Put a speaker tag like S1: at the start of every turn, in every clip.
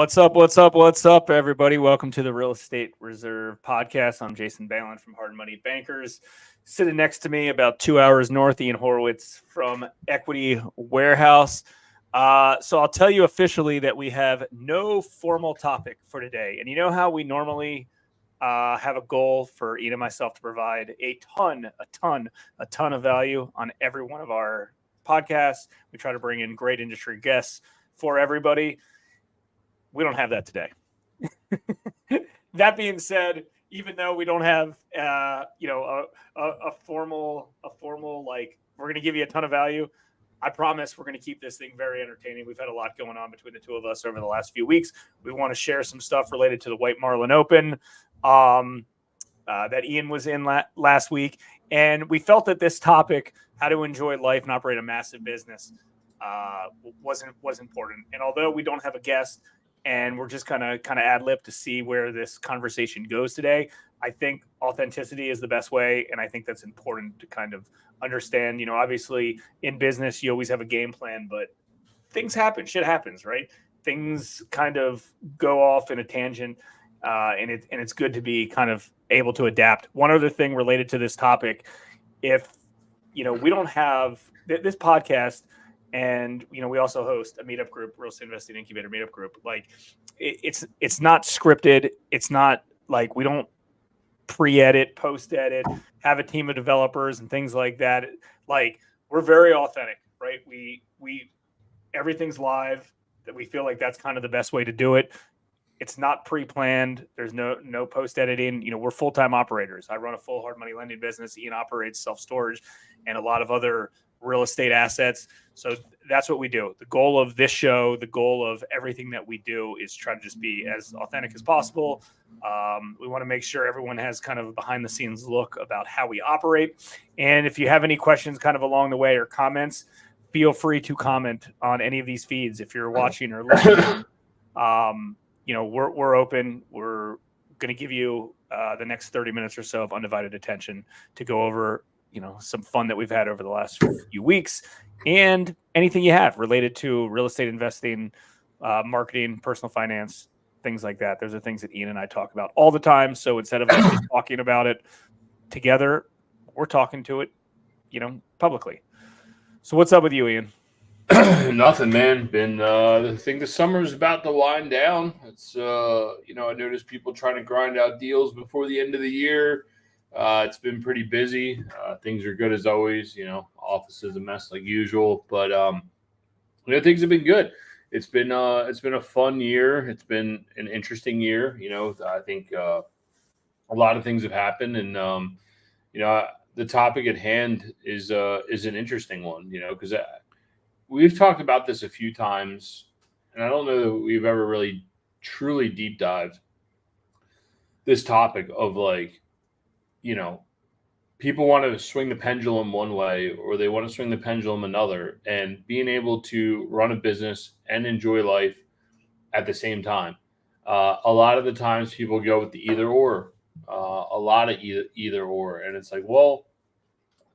S1: What's up? What's up? What's up, everybody? Welcome to the Real Estate Reserve Podcast. I'm Jason Balin from Hard Money Bankers. Sitting next to me, about 2 hours north, Ian Horowitz from Equity Warehouse. So I'll tell you officially that we have no formal topic for today. And you know how we normally have a goal for Ian and myself to provide a ton of value on every one of our podcasts. We try to bring in great industry guests for everybody. We don't have that today. That being said, even though we don't have, a formal like we're going to give you a ton of value, I promise we're going to keep this thing very entertaining. We've had a lot going on between the two of us over the last few weeks. We want to share some stuff related to the White Marlin Open that Ian was in last week, and we felt that this topic, how to enjoy life and operate a massive business, was important. And although we don't have a guest, and we're just kind of ad-lib to see where this conversation goes today, I think authenticity is the best way, and I think that's important to kind of understand. You know, obviously in business you always have a game plan, but things happen, shit happens, right? Things kind of go off in a tangent, and it's good to be kind of able to adapt. One other thing related to this topic, if we don't have this podcast. And, we also host a meetup group, Real Estate Investing Incubator meetup group. Like it's not scripted. It's not like we don't pre-edit, post-edit, have a team of developers and things like that. Like we're very authentic, right? We everything's live. That we feel like that's kind of the best way to do it. It's not pre-planned. There's no post-editing. We're full-time operators. I run a full hard money lending business. Ian operates self-storage and a lot of other real estate assets. So that's what we do. The goal of this show, the goal of everything that we do is try to just be as authentic as possible. We want to make sure everyone has kind of a behind the scenes look about how we operate. And if you have any questions kind of along the way or comments, feel free to comment on any of these feeds. If you're watching or listening, we're open. We're going to give you the next 30 minutes or so of undivided attention to go over some fun that we've had over the last few weeks, and anything you have related to real estate investing, marketing, personal finance, things like that. Those are things that Ian and I talk about all the time. So instead of us talking about it together, we're talking to it, publicly. So what's up with you, Ian?
S2: Nothing, man. I think the summer is about to wind down. It's I noticed people trying to grind out deals before the end of the year. It's been pretty busy. Things are good as always. Office is a mess like usual, but things have been good. It's been a fun year. It's been an interesting year. I think a lot of things have happened, and the topic at hand is an interesting one. Because we've talked about this a few times, and I don't know that we've ever really truly deep dived this topic of people want to swing the pendulum one way or they want to swing the pendulum another, and being able to run a business and enjoy life at the same time. A lot of the times people go with the either or, a lot of either or. And it's like, well,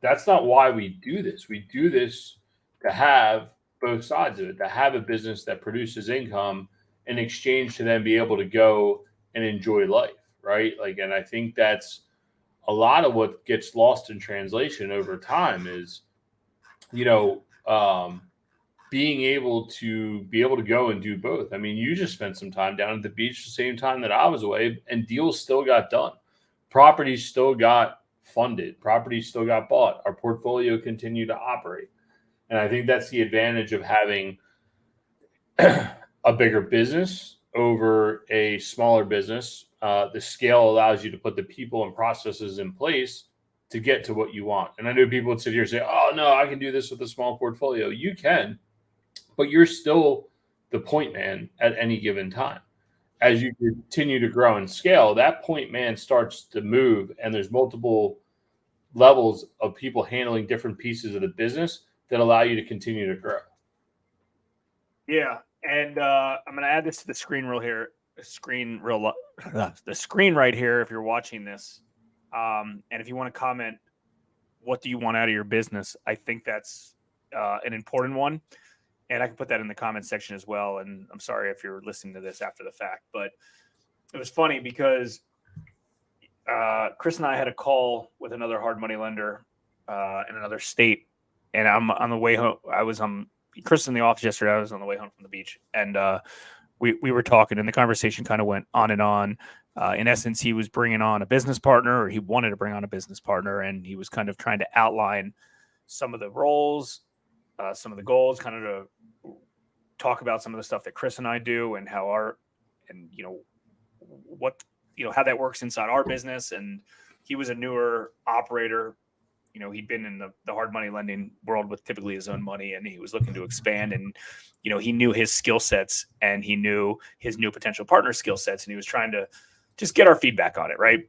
S2: that's not why we do this. We do this to have both sides of it, to have a business that produces income in exchange to then be able to go and enjoy life. Right. And I think that's a lot of what gets lost in translation over time is, being able to go and do both. I mean, you just spent some time down at the beach the same time that I was away, and deals still got done. Properties still got funded. Properties still got bought. Our portfolio continued to operate. And I think that's the advantage of having a bigger business over a smaller business. The scale allows you to put the people and processes in place to get to what you want. And I know people would sit here and say, oh, no, I can do this with a small portfolio. You can, but you're still the point man at any given time. As you continue to grow and scale, that point man starts to move, and there's multiple levels of people handling different pieces of the business that allow you to continue to grow.
S1: Yeah. And I'm going to add this to the screen the screen right here if you're watching this. And if you want to comment, what do you want out of your business? I think that's an important one. and I can put that in the comments section as well. And I'm sorry if you're listening to this after the fact, but it was funny because Chris and I had a call with another hard money lender in another state, and I'm on the way home. I was Chris in the office yesterday. I was on the way home from the beach, and we were talking, and the conversation kind of went on and on. In essence, he was bringing on a business partner, or he wanted to bring on a business partner, and he was kind of trying to outline some of the roles, some of the goals, kind of to talk about some of the stuff that Chris and I do, and how how that works inside our business. And he was a newer operator. He'd been in the hard money lending world with typically his own money, and he was looking to expand. And, he knew his skill sets, and he knew his new potential partner skill sets, and he was trying to just get our feedback on it. Right.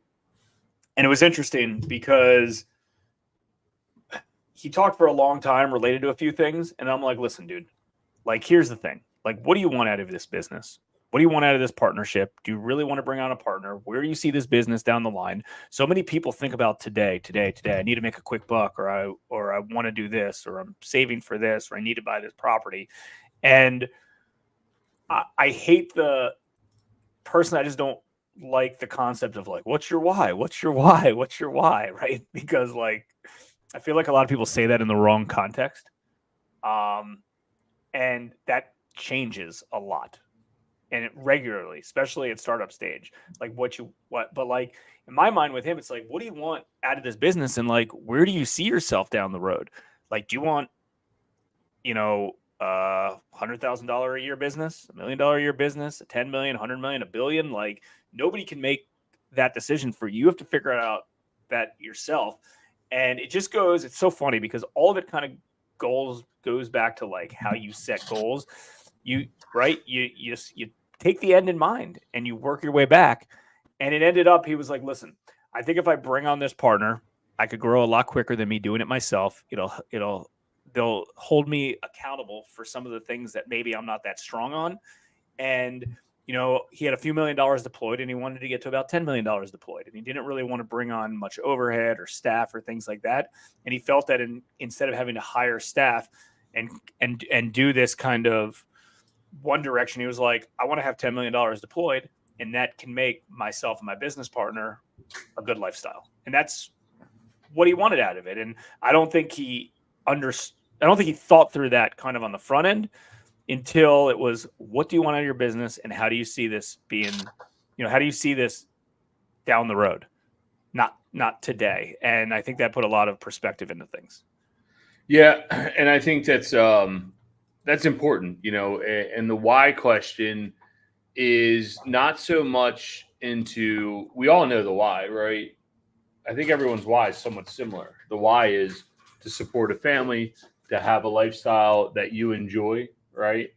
S1: And it was interesting because he talked for a long time related to a few things. And I'm like, listen, dude, like, here's the thing. Like, what do you want out of this business? What do you want out of this partnership? Do you really want to bring on a partner? Where do you see this business down the line? So many people think about today. I need to make a quick buck, or I want to do this, or I'm saving for this, or I need to buy this property. And I hate I just don't like the concept of like, what's your why? What's your why? What's your why? Right? Because like, I feel like a lot of people say that in the wrong context. And that changes a lot. And regularly, especially at startup stage, like but like in my mind with him, it's like, what do you want out of this business? And like, where do you see yourself down the road? Like, do you want, $100,000 a year business, $1 million a year business, a 10 million, 100 million, $1 billion? Like, nobody can make that decision for you. You have to figure out that yourself. And it's so funny because all of it kind of goes back to like how you set goals. You take the end in mind and you work your way back. And it ended up, he was like, listen, I think if I bring on this partner, I could grow a lot quicker than me doing it myself. They'll hold me accountable for some of the things that maybe I'm not that strong on. And, he had a few $1 million deployed, and he wanted to get to about $10 million deployed. And he didn't really want to bring on much overhead or staff or things like that. And he felt that instead of having to hire staff and do this kind of one direction, he was like, I want to have $10 million deployed, and that can make myself and my business partner a good lifestyle. And that's what he wanted out of it. And I don't think he thought through that kind of on the front end until it was, what do you want out of your business, and how do you see this being, how do you see this down the road? Not today. And I think that put a lot of perspective into things.
S2: Yeah. And I think that's important, and the why question is not so much into, we all know the why, right? I think everyone's why is somewhat similar. The why is to support a family, to have a lifestyle that you enjoy, right?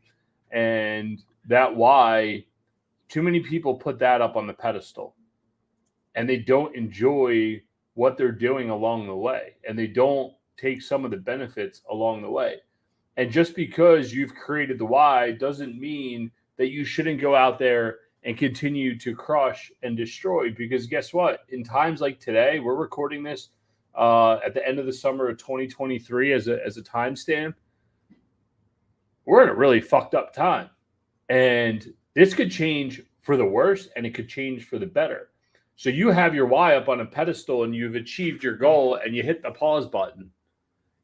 S2: And that why, too many people put that up on the pedestal, and they don't enjoy what they're doing along the way, and they don't take some of the benefits along the way. And just because you've created the why doesn't mean that you shouldn't go out there and continue to crush and destroy. Because guess what? In times like today, we're recording this at the end of the summer of 2023 as a timestamp. We're in a really fucked up time. And this could change for the worse, and it could change for the better. So you have your why up on a pedestal, and you've achieved your goal, and you hit the pause button.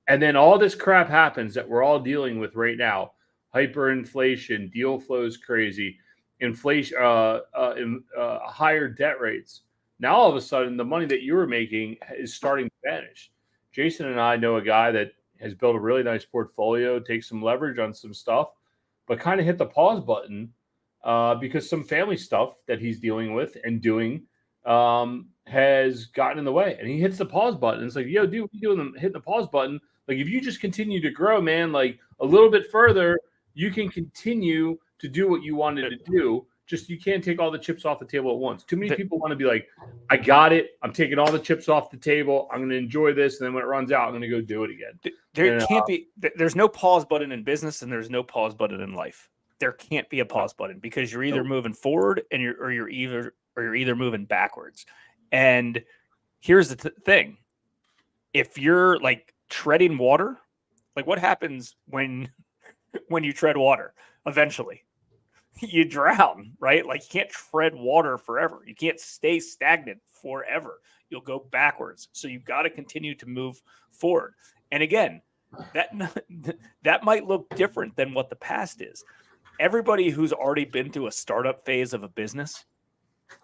S2: And then all this crap happens that we're all dealing with right now. Hyperinflation, deal flows crazy, inflation, higher debt rates. Now, all of a sudden, the money that you were making is starting to vanish. Jason and I know a guy that has built a really nice portfolio, takes some leverage on some stuff, but kind of hit the pause button because some family stuff that he's dealing with and doing has gotten in the way. And he hits the pause button. It's like, yo, dude, what are you doing? Hitting the pause button. Like, if you just continue to grow, man, like a little bit further, you can continue to do what you wanted to do. Just you can't take all the chips off the table at once. Too many people want to be like, I got it. I'm taking all the chips off the table. I'm going to enjoy this. And then when it runs out, I'm going to go do it again.
S1: There's no pause button in business, and there's no pause button in life. There can't be a pause button, because you're either moving forward and you're either moving backwards. And here's the thing. If you're like treading water, like what happens when when you tread water. Eventually, you drown, right? Like you can't tread water forever. You can't stay stagnant forever. You'll go backwards. So you've got to continue to move forward. And again, that might look different than what the past is. Everybody who's already been through a startup phase of a business,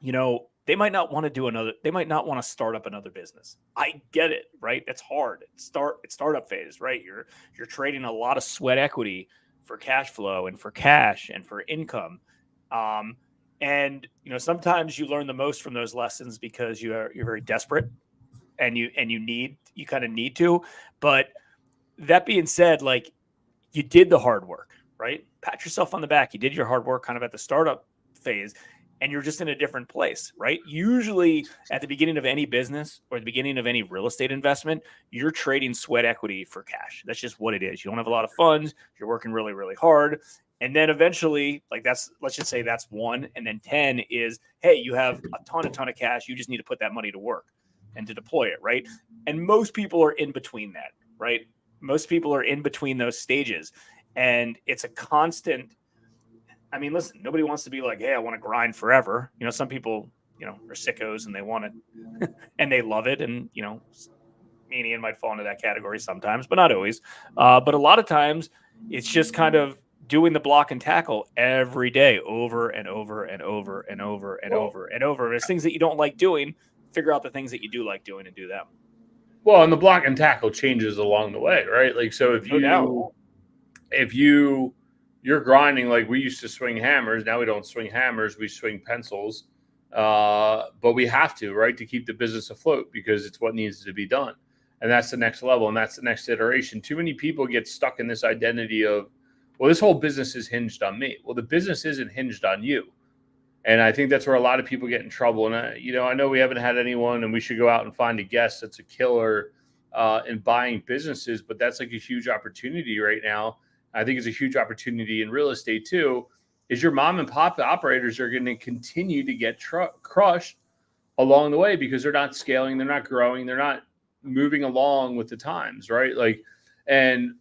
S1: they might not want to start up another business. I get it, right? It's hard. It's startup phase, right? You're trading a lot of sweat equity for cash flow and for cash and for income. And sometimes you learn the most from those lessons because you're very desperate and you kind of need to. But that being said, like you did the hard work, right? Pat yourself on the back. You did your hard work kind of at the startup phase, and you're just in a different place, right? Usually at the beginning of any business or the beginning of any real estate investment, you're trading sweat equity for cash. That's just what it is. You don't have a lot of funds. You're working really, really hard. And then eventually, let's just say that's 1. And then 10 is, hey, you have a ton of cash. You just need to put that money to work and to deploy it, right? And most people are in between that, right? Most people are in between those stages. And it's a constant. I mean, listen, nobody wants to be like, hey, I want to grind forever. Some people, are sickos and they want it and they love it. And, me and Ian might fall into that category sometimes, but not always. But a lot of times it's just kind of doing the block and tackle every day over and over and over and over and over and over. There's things that you don't like doing. Figure out the things that you do like doing and do them.
S2: Well, and the block and tackle changes along the way, right? Like, so if you're grinding, like we used to swing hammers, now we don't swing hammers, we swing pencils. But we have to, right, to keep the business afloat because it's what needs to be done. And that's the next level, and that's the next iteration. Too many people get stuck in this identity of, well, this whole business is hinged on me. Well, the business isn't hinged on you. And I think that's where a lot of people get in trouble. And, I know we haven't had anyone, and we should go out and find a guest that's a killer in buying businesses, but that's like a huge opportunity right now. I think it's a huge opportunity in real estate too, is your mom and pop operators are going to continue to get crushed along the way because they're not scaling, they're not growing, they're not moving along with the times, right? Like, and,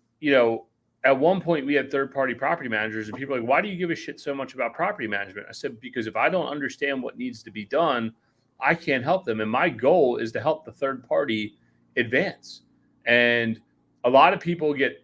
S2: at one point we had third-party property managers and people are like, why do you give a shit so much about property management? I said, because if I don't understand what needs to be done, I can't help them. And my goal is to help the third party advance. And a lot of people get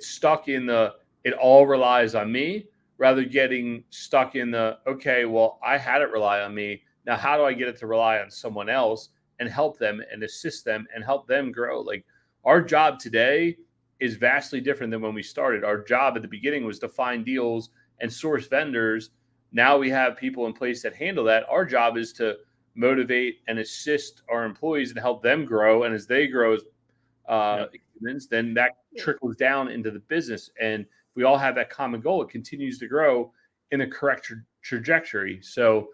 S2: stuck in it all relies on me, rather getting stuck in okay, well, I had it rely on me. Now, how do I get it to rely on someone else and help them and assist them and help them grow? Like, our job today is vastly different than when we started. Our job at the beginning was to find deals and source vendors. Now we have people in place that handle that. Our job is to motivate and assist our employees and help them grow. And as they grow, then that trickles down into the business. And if we all have that common goal, it continues to grow in the correct trajectory. So,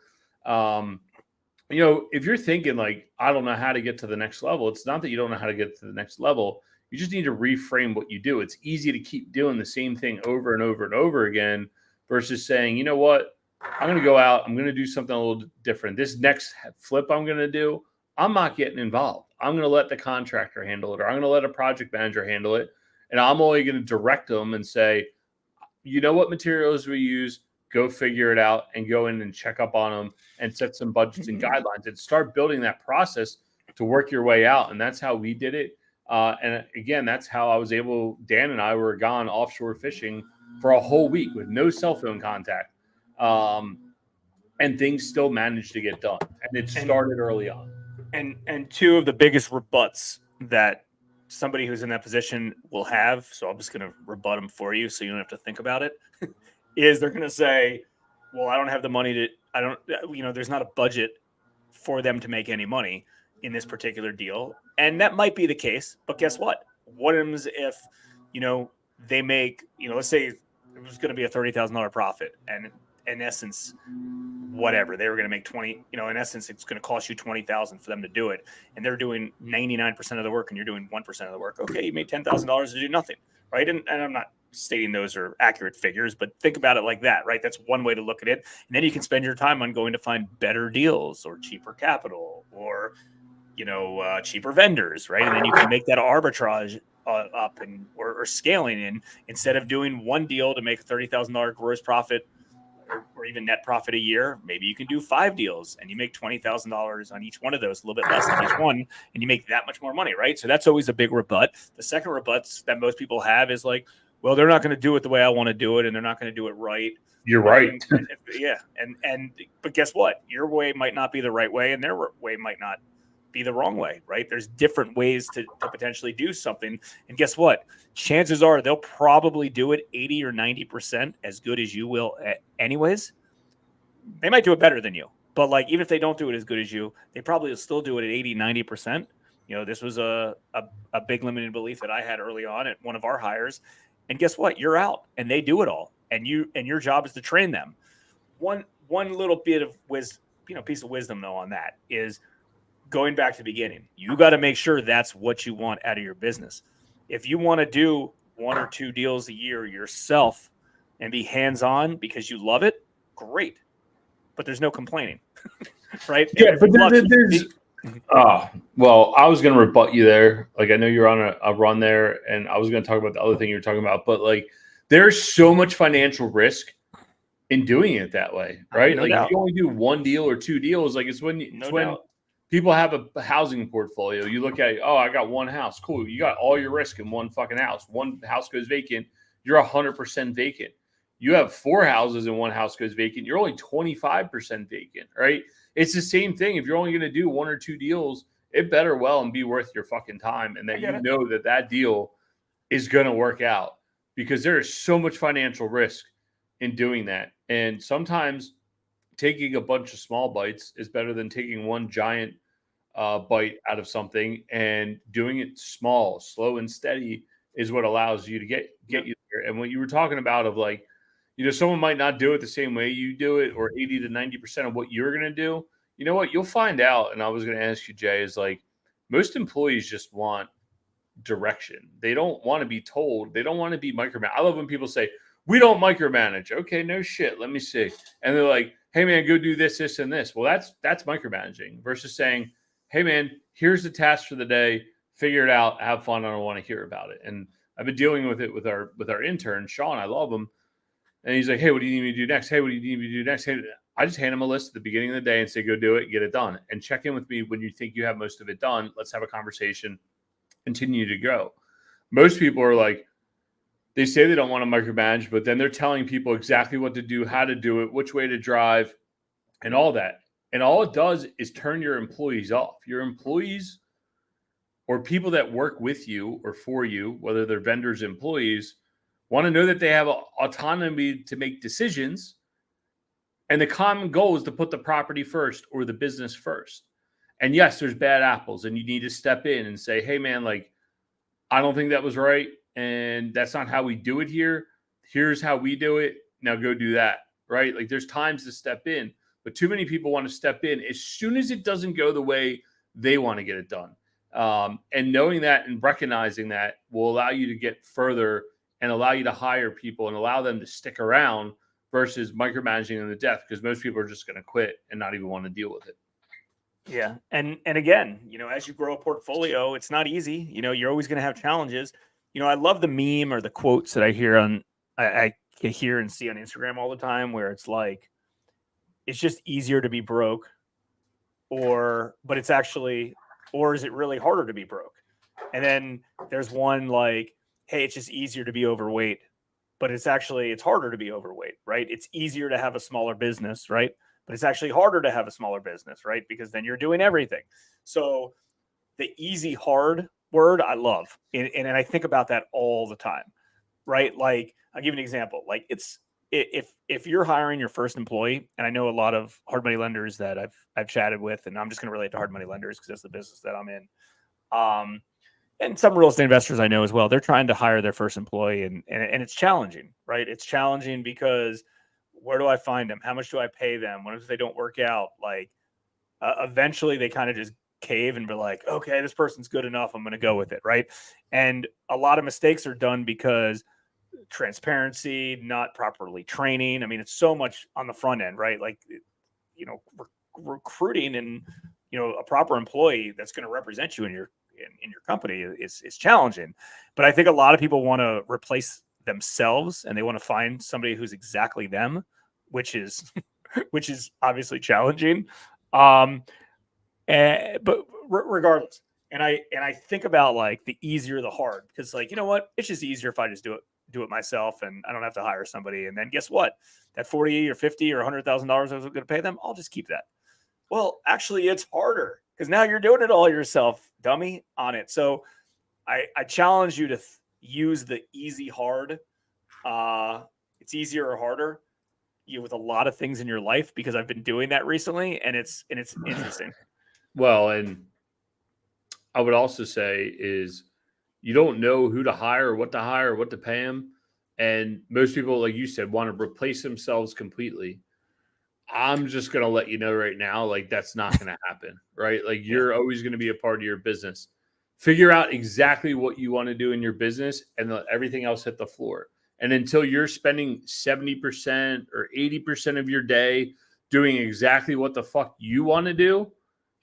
S2: if you're thinking like, I don't know how to get to the next level, it's not that you don't know how to get to the next level. You just need to reframe what you do. It's easy to keep doing the same thing over and over and over again versus saying, you know what, I'm going to go out, I'm going to do something a little different. This next flip I'm going to do, I'm not getting involved. I'm going to let the contractor handle it, or I'm going to let a project manager handle it. And I'm only going to direct them and say, you know what materials we use, go figure it out and go in and check up on them and set some budgets and guidelines and start building that process to work your way out. And that's how we did it. And again, that's how I was able, Dan and I were gone offshore fishing for a whole week with no cell phone contact. And things still managed to get done. And it started early on.
S1: And two of the biggest rebuts that somebody who's in that position will have, so I'm just going to rebut them for you so you don't have to think about it, is they're going to say, well, I don't have the money there's not a budget for them to make any money in this particular deal. And that might be the case, but guess what? What happens if, they make, let's say it was going to be a $30,000 profit, and in essence, whatever, they were going to make 20, in essence, it's going to cost you 20,000 for them to do it. And they're doing 99% of the work and you're doing 1% of the work. Okay. You made $10,000 to do nothing. Right. And I'm not stating those are accurate figures, but think about it like that, right? That's one way to look at it. And then you can spend your time on going to find better deals or cheaper capital or, cheaper vendors, right? And then you can make that arbitrage up and or scaling in, instead of doing one deal to make a $30,000 gross profit or even net profit a year, maybe you can do 5 deals and you make $20,000 on each one of those, a little bit less on each one, and you make that much more money, right? So that's always a big rebut. The second rebut that most people have is like, well, they're not going to do it the way I want to do it, and they're not going to do it right.
S2: You're right.
S1: Yeah. But guess what? Your way might not be the right way, and their way might not be the wrong way, right? There's different ways to potentially do something. And guess what? Chances are they'll probably do it 80 or 90% as good as you will anyways. They might do it better than you, but like, even if they don't do it as good as you, they probably will still do it at 80, 90%. This was a big limiting belief that I had early on at one of our hires. And guess what? You're out and they do it all. And your job is to train them. One little bit of piece of wisdom though on that is, going back to the beginning, you got to make sure that's what you want out of your business. If you want to do 1 or 2 deals a year yourself and be hands-on because you love it, great. But there's no complaining, right?
S2: Yeah, but there's well, I was going to rebut you there. Like, I know you're on a run there, and I was going to talk about the other thing you were talking about, but like, there's so much financial risk in doing it that way, right?
S1: No
S2: like,
S1: doubt.
S2: if you only do 1 deal or 2 deals, like, it's when people have a housing portfolio. You look at, I got 1 house. Cool. You got all your risk in 1 fucking house. 1 house goes vacant. You're 100% vacant. You have 4 houses and 1 house goes vacant. You're only 25% vacant, right? It's the same thing. If you're only going to do 1 or 2 deals, it better well and be worth your fucking time. And that you know that deal is going to work out, because there is so much financial risk in doing that. And sometimes taking a bunch of small bites is better than taking one giant bite out of something, and doing it small, slow and steady is what allows you to get you there. And what you were talking about of like, someone might not do it the same way you do it, or 80 to 90% of what you're going to do. You know what? You'll find out. And I was going to ask you, Jay, is like, most employees just want direction. They don't want to be told. They don't want to be micromanaged. I love when people say, we don't micromanage. Okay, no shit. Let me see. And they're like, hey man, go do this, this, and this. Well, that's micromanaging versus saying, hey man, here's the task for the day. Figure it out. Have fun. I don't want to hear about it. And I've been dealing with it with our intern, Sean. I love him. And he's like, hey, what do you need me to do next? Hey, what do you need me to do next? Hey, I just hand him a list at the beginning of the day and say, go do it, get it done. And check in with me when you think you have most of it done. Let's have a conversation. Continue to go. Most people are like, they say they don't want to micromanage, but then they're telling people exactly what to do, how to do it, which way to drive, and all that. And all it does is turn your employees off. Your employees, or people that work with you or for you, whether they're vendors, employees, want to know that they have autonomy to make decisions. And the common goal is to put the property first or the business first. And yes, there's bad apples, and you need to step in and say, hey man, like, I don't think that was right. And that's not how we do it here. Here's how we do it. Now go do that, right? Like, there's times to step in, but too many people want to step in as soon as it doesn't go the way they want to get it done. And knowing that and recognizing that will allow you to get further and allow you to hire people and allow them to stick around versus micromanaging them to death, because most people are just going to quit and not even want to deal with it.
S1: Yeah. And again, as you grow a portfolio, it's not easy. You're always going to have challenges. I love the meme or the quotes that I hear I hear and see on Instagram all the time, where it's like, it's just easier to be broke, but it's actually, or is it really harder to be broke? And then there's one like, hey, it's just easier to be overweight, but it's harder to be overweight, right? It's easier to have a smaller business, right? But it's actually harder to have a smaller business, right? Because then you're doing everything. So the easy hard word I love. And I think about that all the time, right? Like, I'll give you an example. Like, if you're hiring your first employee, and I know a lot of hard money lenders that I've chatted with, and I'm just going to relate to hard money lenders because that's the business that I'm in. And some real estate investors I know as well, they're trying to hire their first employee, and it's challenging, right? It's challenging because where do I find them? How much do I pay them? What if they don't work out? Like, eventually they kind of just cave and be like, okay, this person's good enough. I'm going to go with it. Right. And a lot of mistakes are done because transparency, not properly training. I mean, it's so much on the front end, right? Like, recruiting and, a proper employee that's going to represent you in in your company is challenging. But I think a lot of people want to replace themselves, and they want to find somebody who's exactly them, which is which is obviously challenging. But regardless, and I think about like the easier the hard, because like, you know what, it's just easier if I just do it myself, and I don't have to hire somebody. And then guess what, that 40 or 50 or $100,000 I was going to pay them, I'll just keep that. Well, actually it's harder because now you're doing it all yourself, dummy, on it. So I challenge you to use the easy hard. It's easier or harder with a lot of things in your life, because I've been doing that recently, and it's interesting.
S2: Well, and I would also say is you don't know who to hire, what to pay them. And most people, like you said, want to replace themselves completely. I'm just going to let you know right now, like that's not going to happen, right? Like you're always going to be a part of your business. Figure out exactly what you want to do in your business and let everything else hit the floor. And until you're spending 70% or 80% of your day doing exactly what the fuck you want to do,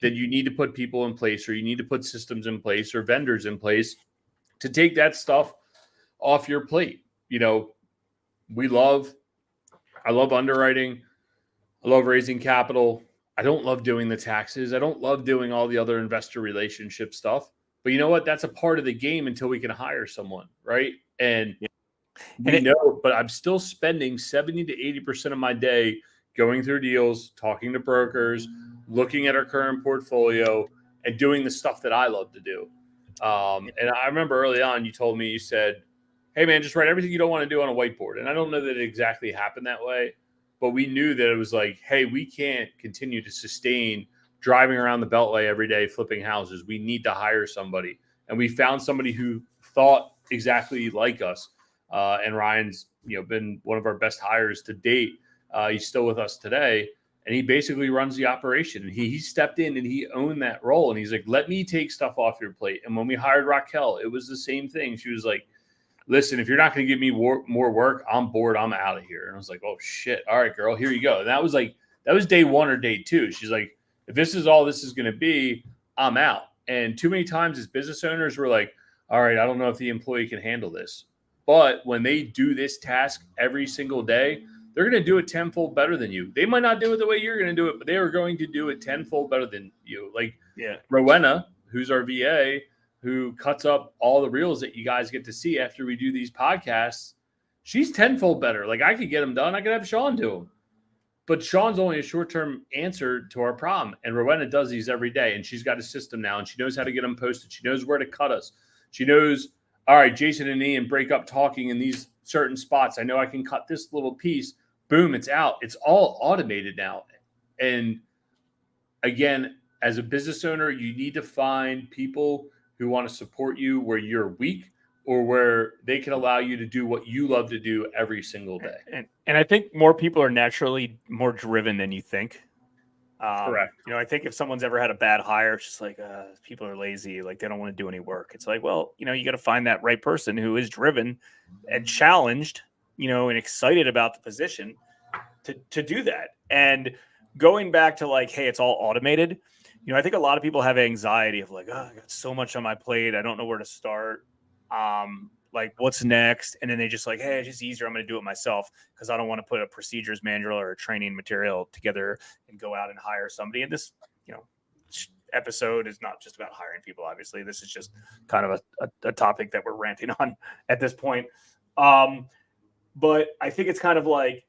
S2: then you need to put people in place, or you need to put systems in place or vendors in place to take that stuff off your plate. You know, I love underwriting. I love raising capital. I don't love doing the taxes. I don't love doing all the other investor relationship stuff. But you know what? That's a part of the game until we can hire someone, right? And but I'm still spending 70 to 80% of my day going through deals, talking to brokers, looking at our current portfolio, and doing the stuff that I love to do. And I remember early on, you told me, you said, hey, man, just write everything you don't want to do on a whiteboard. And I don't know that it exactly happened that way, but we knew that it was like, hey, we can't continue to sustain driving around the Beltway every day, flipping houses. We need to hire somebody. And we found somebody who thought exactly like us. And Ryan's, been one of our best hires to date. He's still with us today, and he basically runs the operation. And he stepped in and he owned that role. And he's like, let me take stuff off your plate. And when we hired Raquel, it was the same thing. She was like, listen, if you're not going to give me more work, I'm bored. I'm out of here. And I was like, oh shit. All right, girl, here you go. And that was day one or day two. She's like, if this is all this is going to be, I'm out. And too many times as business owners, we're like, all right, I don't know if the employee can handle this. But when they do this task every single day, they're going to do it tenfold better than you. They might not do it the way you're going to do it, but they are going to do it tenfold better than you. Like Rowena, who's our VA, who cuts up all the reels that you guys get to see after we do these podcasts, she's tenfold better. Like I could get them done. I could have Sean do them. But Sean's only a short-term answer to our problem. And Rowena does these every day. And she's got a system now. And she knows how to get them posted. She knows where to cut us. She knows, all right, Jason and Ian break up talking in these certain spots. I know I can cut this little piece. Boom, it's out. It's all automated now. And again, as a business owner, you need to find people who want to support you where you're weak, or where they can allow you to do what you love to do every single day.
S1: And I think more people are naturally more driven than you think.
S2: Correct.
S1: I think if someone's ever had a bad hire, it's just like people are lazy, like they don't want to do any work. It's like, well, you got to find that right person who is driven and challenged, and excited about the position to do that. And going back to like, hey, it's all automated. I think a lot of people have anxiety of like, oh, I got so much on my plate, I don't know where to start. Like what's next? And then they just like, hey, it's just easier. I'm going to do it myself because I don't want to put a procedures manual or a training material together and go out and hire somebody. And this, episode is not just about hiring people. Obviously, this is just kind of a topic that we're ranting on at this point. But I think it's kind of like,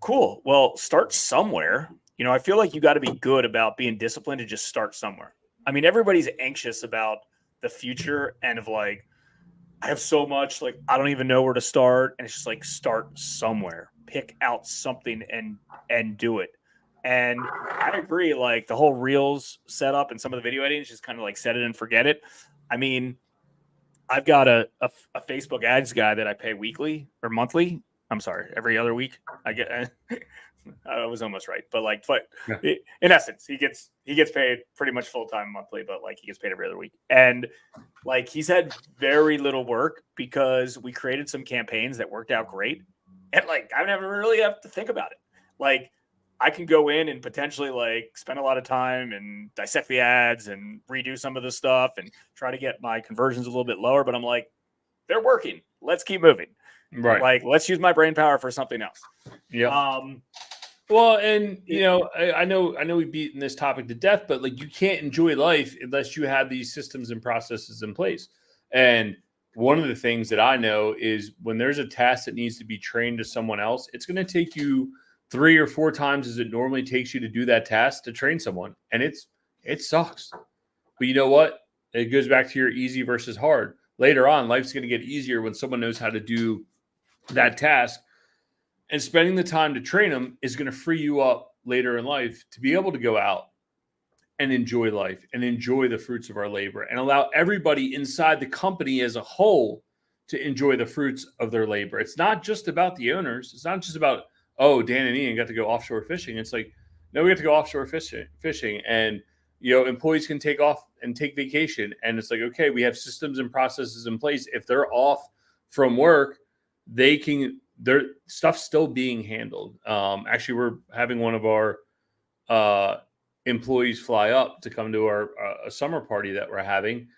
S1: cool. Well, start somewhere. I feel like you got to be good about being disciplined to just start somewhere. I mean, everybody's anxious about the future and of like, I have so much, like, I don't even know where to start. And it's just like, start somewhere, pick out something and do it. And I agree. Like the whole reels setup and some of the video editing is just kind of like set it and forget it. I mean, I've got a Facebook ads guy that I pay weekly or monthly. I'm sorry, every other week. I get, I was almost right, but in essence, he gets paid pretty much full time monthly, but like he gets paid every other week. And like he's had very little work because we created some campaigns that worked out great, and like I never really have to think about it. Like I can go in and potentially like spend a lot of time and dissect the ads and redo some of the stuff and try to get my conversions a little bit lower. But I'm like, they're working. Let's keep moving.
S2: Right.
S1: Like, let's use my brain power for something else.
S2: Yeah. Well, and I know we've beaten this topic to death, but like you can't enjoy life unless you have these systems and processes in place. And one of the things that I know is when there's a task that needs to be trained to someone else, it's going to take you 3 or 4 times as it normally takes you to do that task to train someone. And it sucks. But you know what? It goes back to your easy versus hard. Later on, life's going to get easier when someone knows how to do that task. And spending the time to train them is going to free you up later in life to be able to go out and enjoy life and enjoy the fruits of our labor and allow everybody inside the company as a whole to enjoy the fruits of their labor. It's not just about the owners. It's not just about, oh, Dan and Ian got to go offshore fishing. It's like, no, we get to go offshore fishing and, employees can take off and take vacation. And it's like, okay, we have systems and processes in place. If they're off from work, their stuff's still being handled. Actually, we're having one of our employees fly up to come to our a summer party that we're having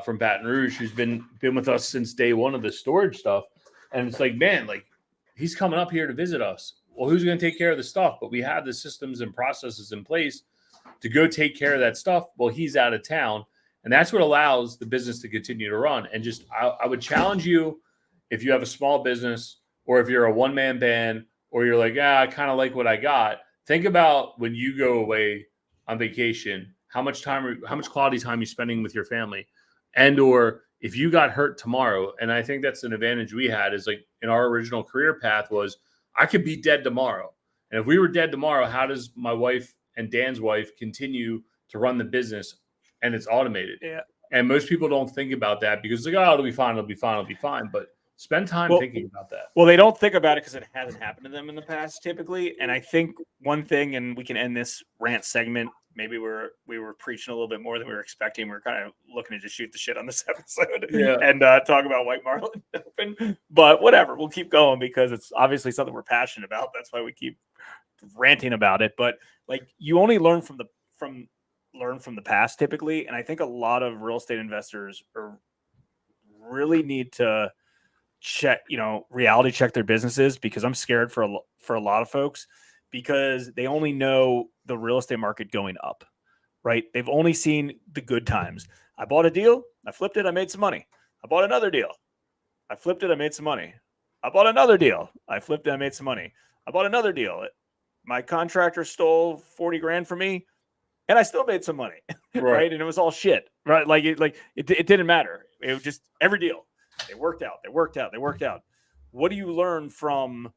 S2: from Baton Rouge, who's been with us since day one of the storage stuff. And it's like, man, like he's coming up here to visit us. Well, who's going to take care of the stuff? But we have the systems and processes in place to go take care of that stuff while he's out of town. And that's what allows the business to continue to run. And just, I would challenge you, if you have a small business or if you're a one-man band or you're like, I kind of like what I got, think about when you go away on vacation, how much quality time you're spending with your family. And or if you got hurt tomorrow, and I think that's an advantage we had is like in our original career path was I could be dead tomorrow. And if we were dead tomorrow, how does my wife and Dan's wife continue to run the business? And it's automated.
S1: Yeah.
S2: And most people don't think about that because it's like, oh, it'll be fine. But spend time thinking about that.
S1: Well, they don't think about it because it hasn't happened to them in the past typically. And I think one thing, and we can end this rant segment, maybe we were preaching a little bit more than we were expecting. We were kind of looking to just shoot the shit on this episode and talk about White Marlin Open. But whatever, we'll keep going because it's obviously something we're passionate about. That's why we keep ranting about it. But like you only learn from the past typically. And I think a lot of real estate investors really need to check, reality check their businesses, because I'm scared for a lot of folks because they only know the real estate market going up, right? They've only seen the good times. I bought a deal, I flipped it, I made some money. I bought another deal, I flipped it, I made some money. I bought another deal, I flipped it, I made some money. I bought another deal. My contractor stole 40 grand from me and I still made some money, right? And it was all shit, right? Like it didn't matter. It was just every deal. They worked out. What do you learn from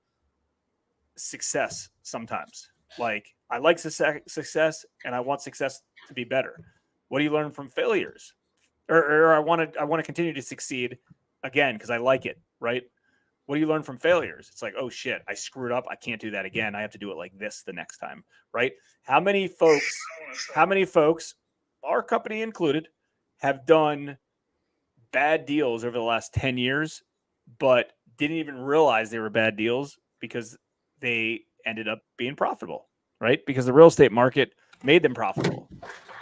S1: success sometimes? Like, I like success and I want success to be better. What do you learn from failures? Or I want to continue to succeed again because I like it, right? What do you learn from failures? It's like, oh shit, I screwed up. I can't do that again. I have to do it like this the next time, right? How many folks, our company included, have done bad deals over the last 10 years, but didn't even realize they were bad deals because they ended up being profitable, right? Because the real estate market made them profitable.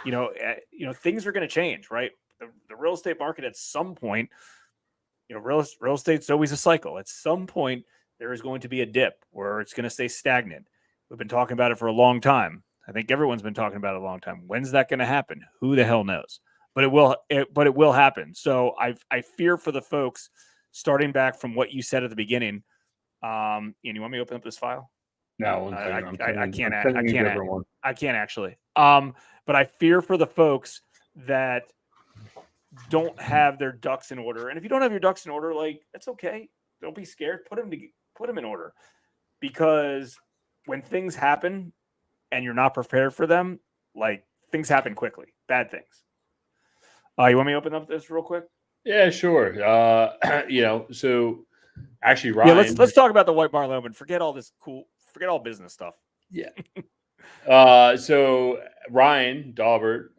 S1: Things are going to change, right? The real estate market at some point, real estate's always a cycle. At some point, there is going to be a dip where it's going to stay stagnant. We've been talking about it for a long time. I think everyone's been talking about it a long time. When's that going to happen? Who the hell knows? But it will happen. So I fear for the folks, starting back from what you said at the beginning. And you want me to open up this file?
S2: No,
S1: I can't actually. But I fear for the folks that don't have their ducks in order. And if you don't have your ducks in order, like, that's okay. Don't be scared. Put them in order, because when things happen and you're not prepared for them, like, things happen quickly. Bad things. You want me to open up this real quick?
S2: Yeah, sure. So actually, Ryan.
S1: Yeah, let's talk about the White Marlin Open. Forget all business stuff.
S2: Yeah. So Ryan Daubert,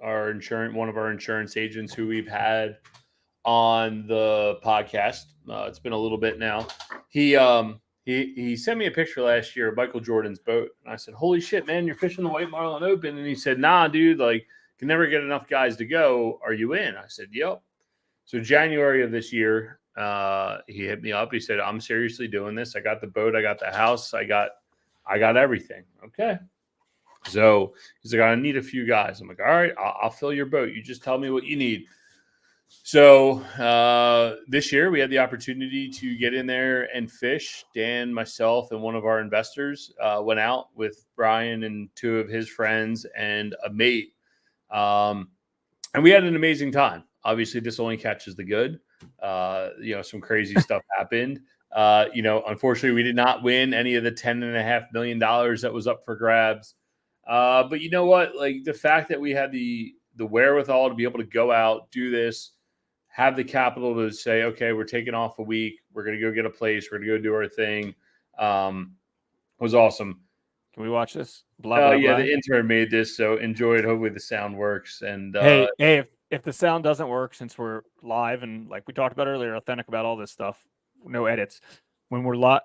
S2: one of our insurance agents who we've had on the podcast, it's been a little bit now. He he sent me a picture last year of Michael Jordan's boat, and I said, "Holy shit, man, you're fishing the White Marlin Open." And he said, "Nah, dude, like can never get enough guys to go. Are you in?" I said, "Yep." So January of this year, he hit me up. He said, "I'm seriously doing this. I got the boat, I got the house, I got everything." Okay. So he's like, "I need a few guys." I'm like, "All right, I'll fill your boat. You just tell me what you need." So this year we had the opportunity to get in there and fish. Dan, myself, and one of our investors went out with Brian and two of his friends and a mate. And we had an amazing time. Obviously, this only catches the good. Some crazy stuff happened. Unfortunately, we did not win any of the $10.5 million that was up for grabs. But you know what? Like the fact that we had the wherewithal to be able to go out, do this, have the capital to say, okay, we're taking off a week. We're going to go get a place. We're going to go do our thing. Was awesome.
S1: Can we watch this? Blah, blah,
S2: yeah,
S1: blah.
S2: the intern made this, so enjoy it. Hopefully the sound works. And
S1: hey, if the sound doesn't work, since we're live and like we talked about earlier, authentic about all this stuff, no edits. When we're live,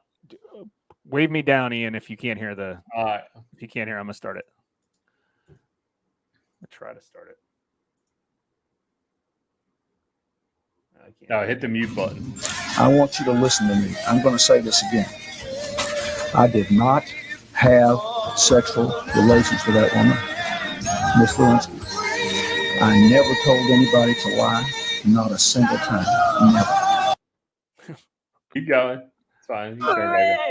S1: wave me down, Ian. If you can't hear if you can't hear, I'm gonna start it. I'll try to start it. I can't.
S2: No, hit the mute button.
S3: I want you to listen to me. I'm going to say this again. I did not have sexual relations with that woman, Miss Lewinsky. I never told anybody to lie, not a single time. Never.
S2: Keep going. It's fine. You can turn it back up.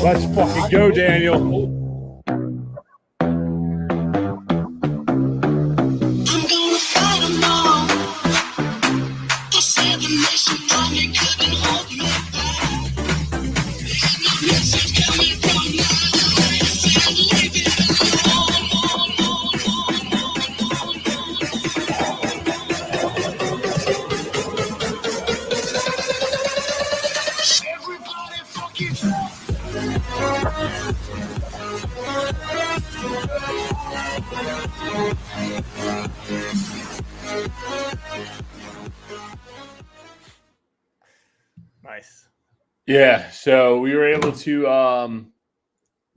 S2: Let's fucking go, Daniel.
S1: Nice.
S2: Yeah, so we were able to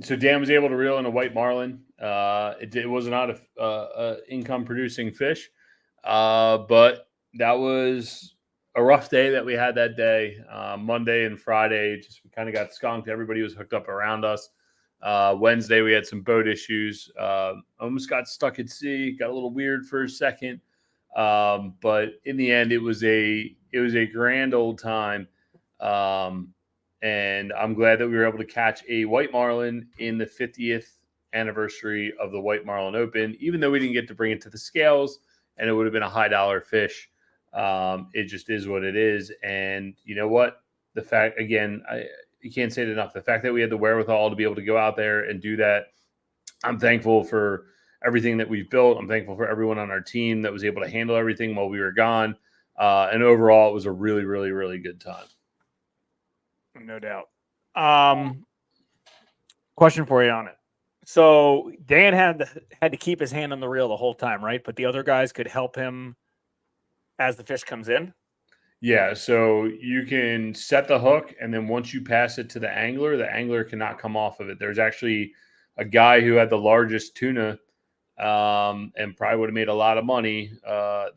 S2: so Dan was able to reel in a white marlin. It was not a income producing fish, but that was a rough day that we had that day. Monday and Friday, just we kind of got skunked. Everybody was hooked up around us. Wednesday we had some boat issues. Almost got stuck at sea. Got a little weird for a second, but in the end, it was a grand old time. And I'm glad that we were able to catch a white marlin in the 50th anniversary of the White Marlin Open, even though we didn't get to bring it to the scales and it would have been a high dollar fish. It just is what it is. And you know what? The fact, again, you can't say it enough. The fact that we had the wherewithal to be able to go out there and do that, I'm thankful for everything that we've built. I'm thankful for everyone on our team that was able to handle everything while we were gone. And overall, it was a really, really, really good time.
S1: No doubt. Question for you on it. So Dan had to keep his hand on the reel the whole time, right? But the other guys could help him as the fish comes in.
S2: Yeah, so you can set the hook, and then once you pass it to the angler cannot come off of it. There's actually a guy who had the largest tuna and probably would have made a lot of money.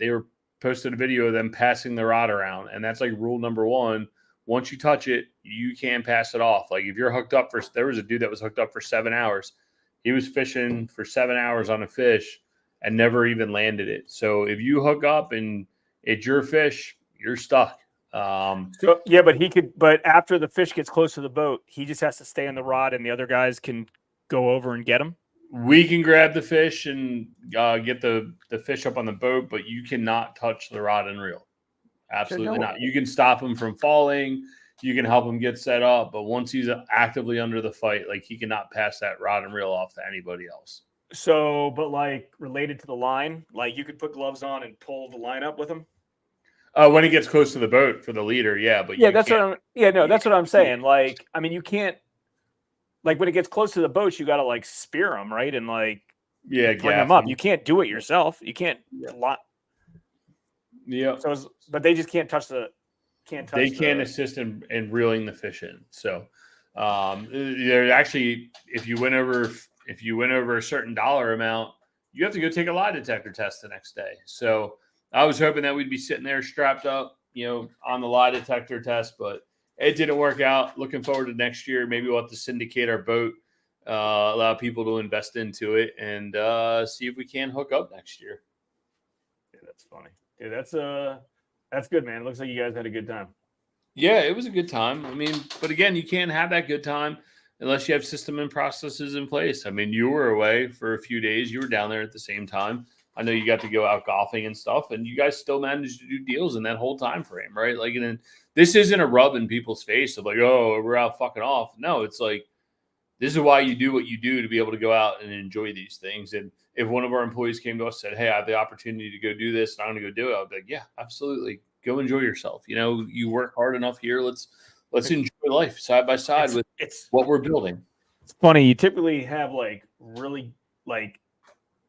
S2: They were posted a video of them passing the rod around, and that's like rule number one. Once you touch it, you can't pass it off. Like if you're hooked up there was a dude that was hooked up for 7 hours. He was fishing for 7 hours on a fish and never even landed it. So if you hook up and it's your fish, you're stuck.
S1: So yeah, but after the fish gets close to the boat, he just has to stay on the rod and the other guys can go over and get him.
S2: We can grab the fish and get the fish up on the boat, but you cannot touch the rod and reel. Absolutely not. You can stop him from falling. You can help him get set up. But once he's actively under the fight, like he cannot pass that rod and reel off to anybody else.
S1: So, but like related to the line, like you could put gloves on and pull the line up with him.
S2: When it gets close to the boat for the leader, yeah. But
S1: that's what I'm saying. Like, I mean, you can't, like, when it gets close to the boats, you got to like spear them, right? And like, bring them up. You can't do it yourself. You can't.
S2: Yeah.
S1: So, but they just can't touch the.
S2: They can't assist in reeling the fish in. So, they're actually, if you went over a certain dollar amount, you have to go take a lie detector test the next day. So, I was hoping that we'd be sitting there strapped up, on the lie detector test, but it didn't work out. Looking forward to next year. Maybe we'll have to syndicate our boat, allow people to invest into it, and see if we can hook up next year.
S1: Yeah, that's funny. Yeah, that's good, man. It looks like you guys had a good time.
S2: Yeah, it was a good time. I mean, but again, you can't have that good time unless you have system and processes in place. I mean, you were away for a few days. You were down there at the same time. I know you got to go out golfing and stuff, and you guys still managed to do deals in that whole time frame, right? Like, and this isn't a rub in people's face of like, oh, we're out fucking off. No, it's like, this is why you do what you do, to be able to go out and enjoy these things. And if one of our employees came to us and said, hey, I have the opportunity to go do this, and I'm going to go do it, I'd be like, yeah, absolutely. Go enjoy yourself. You work hard enough here. Let's enjoy life side by side with what we're building.
S1: It's funny. You typically have like really like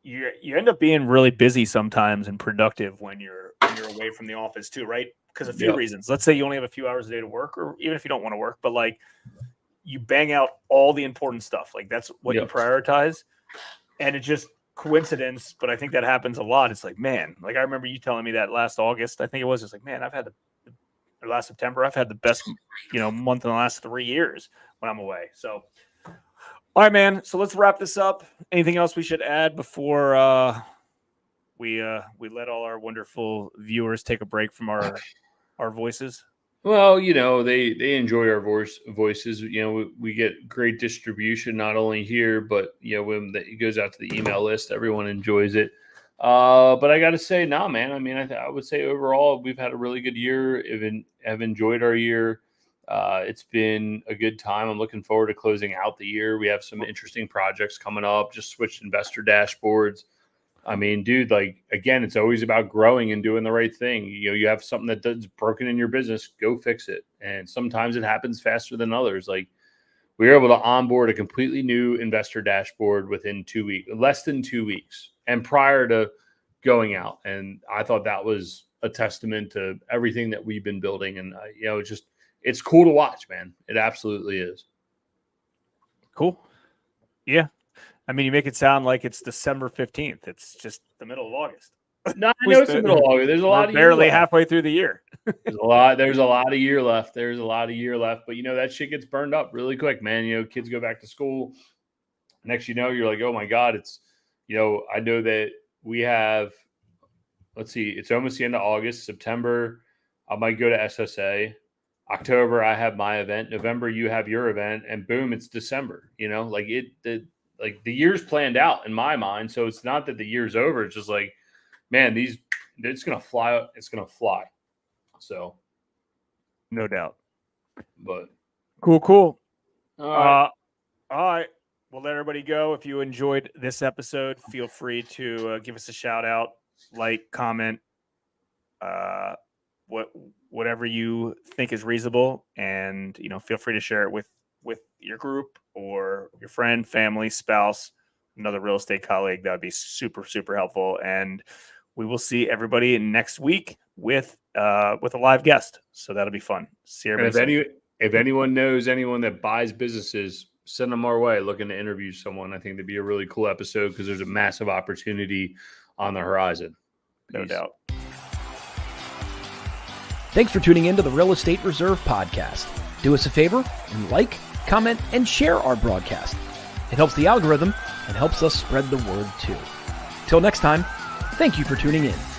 S1: you end up being really busy sometimes and productive when you're away from the office too, right? Because a few reasons. Let's say you only have a few hours a day to work, or even if you don't want to work, but like you bang out all the important stuff. Like that's what you prioritize. And it's just coincidence, but I think that happens a lot. It's like, man, like I remember you telling me that last August, I think it was, just like, man, I've had or last September, I've had the best, month in the last 3 years when I'm away. So, all right, man. So let's wrap this up. Anything else we should add before we let all our wonderful viewers take a break from our voices?
S2: Well, they enjoy our voices. We get great distribution, not only here, but, when it goes out to the email list, everyone enjoys it. But I got to say, man, I mean, I would say overall, we've had a really good year. Have enjoyed our year. It's been a good time. I'm looking forward to closing out the year. We have some interesting projects coming up, just switched investor dashboards. I mean, dude, like, again, it's always about growing and doing the right thing. You have something that's broken in your business, go fix it. And sometimes it happens faster than others. Like, we were able to onboard a completely new investor dashboard within 2 weeks, less than 2 weeks, and prior to going out. And I thought that was a testament to everything that we've been building. And, it's cool to watch, man. It absolutely is.
S1: Cool. Yeah. I mean, you make it sound like it's December 15th. It's just the middle of August.
S2: No, I know it's the middle of August. There's a lot of
S1: barely halfway through the year.
S2: There's a lot of year left. There's a lot of year left. But that shit gets burned up really quick, man. Kids go back to school. Next, you're like, oh my God, it's, I know that we have, let's see, it's almost the end of August. September, I might go to SSA. October, I have my event. November, you have your event, and boom, it's December. The year's planned out in my mind. So it's not that the year's over. It's just like, man, it's going to fly. It's going to fly. So.
S1: No doubt.
S2: But.
S1: Cool.
S2: All
S1: right. We'll let everybody go. If you enjoyed this episode, feel free to give us a shout out, like, comment, whatever you think is reasonable. And, feel free to share it with your group or your friend, family, spouse, another real estate colleague. That would be super, super helpful. And we will see everybody next week with a live guest. So that'll be fun. See everybody.
S2: If anyone knows anyone that buys businesses, send them our way looking to interview someone. I think that'd be a really cool episode because there's a massive opportunity on the horizon.
S1: No doubt.
S4: Thanks for tuning in to the Real Estate Reserve Podcast. Do us a favor and like, comment, and share our broadcast. It helps the algorithm and helps us spread the word too. Till next time, thank you for tuning in.